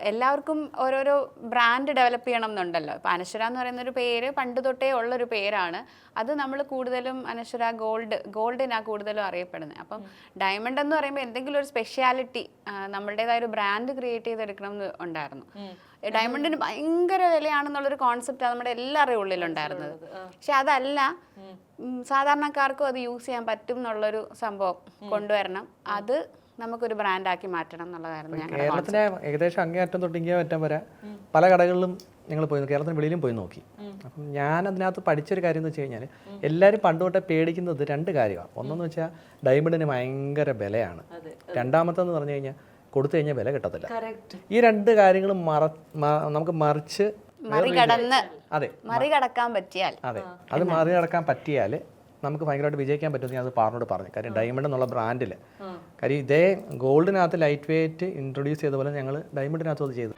എല്ലാവർക്കും ഓരോരോ brand develop ചെയ്യണം എന്നുണ്ടല്ലോ. ഇപ്പം അനശ്വര എന്ന് പറയുന്ന ഒരു പേര് പണ്ട് തൊട്ടേ ഉള്ളൊരു പേരാണ്. അത് നമ്മൾ കൂടുതലും അനശ്വര ഗോൾഡിനാണ് കൂടുതലും അറിയപ്പെടുന്നത്. അപ്പം ഡയമണ്ട് എന്ന് പറയുമ്പോൾ എന്തെങ്കിലും ഒരു സ്പെഷ്യാലിറ്റി നമ്മളുടേതായ ഒരു ബ്രാൻഡ് ക്രിയേറ്റ് ചെയ്തെടുക്കണം എന്ന് ഉണ്ടായിരുന്നു. ഡയമണ്ടിന് ഭയങ്കര വിലയാണെന്നുള്ളൊരു കോൺസെപ്റ്റ് നമ്മുടെ എല്ലാവരുടെയും ഉള്ളിലുണ്ടായിരുന്നത്. പക്ഷെ അതല്ല, സാധാരണക്കാർക്കും അത് യൂസ് ചെയ്യാൻ പറ്റും എന്നുള്ളൊരു സംഭവം കൊണ്ടുവരണം. അത് നമുക്കൊരു ബ്രാൻഡാക്കി മാറ്റണം എന്നുള്ളതായിരുന്നു. കേരളത്തിലെ ഏകദേശം അങ്ങേയറ്റം തൊട്ട് ഇങ്ങേ അറ്റം വരെ പല കടകളിലും ഞങ്ങൾ പോയി, കേരളത്തിന് വെളിയിലും പോയി നോക്കി. അപ്പം ഞാൻ അതിനകത്ത് പഠിച്ചൊരു കാര്യം എന്ന് വെച്ച് കഴിഞ്ഞാൽ എല്ലാവരും പണ്ട് തൊട്ടേ പേടിക്കുന്നത് രണ്ട് കാര്യമാണ്. ഒന്നെന്ന് വെച്ചാൽ ഡയമണ്ടിന് ഭയങ്കര വിലയാണ്, രണ്ടാമത്തെന്ന് പറഞ്ഞു കഴിഞ്ഞാൽ കൊടുത്തു കഴിഞ്ഞാൽ വില കിട്ടത്തില്ല. ഈ രണ്ട് കാര്യങ്ങളും നമുക്ക് മറിച്ച് മറികടക്കാൻ പറ്റിയാൽ, അതെ, അത് മറികടക്കാൻ പറ്റിയാൽ നമുക്ക് ഭയങ്കരമായിട്ട് വിജയിക്കാൻ പറ്റുമെന്ന് ഞാൻ അത് പാറിനോട് പറഞ്ഞു. കാര്യം ഡയമണ്ട് എന്നുള്ള ബ്രാൻഡിൽ, കാര്യം ഇതേ ഗോൾഡിനകത്ത് ലൈറ്റ് വെയിറ്റ് ഇൻട്രൊഡ്യൂസ് ചെയ്ത പോലെ ഞങ്ങൾ ഡയമണ്ടിനകത്തും അത് ചെയ്തു.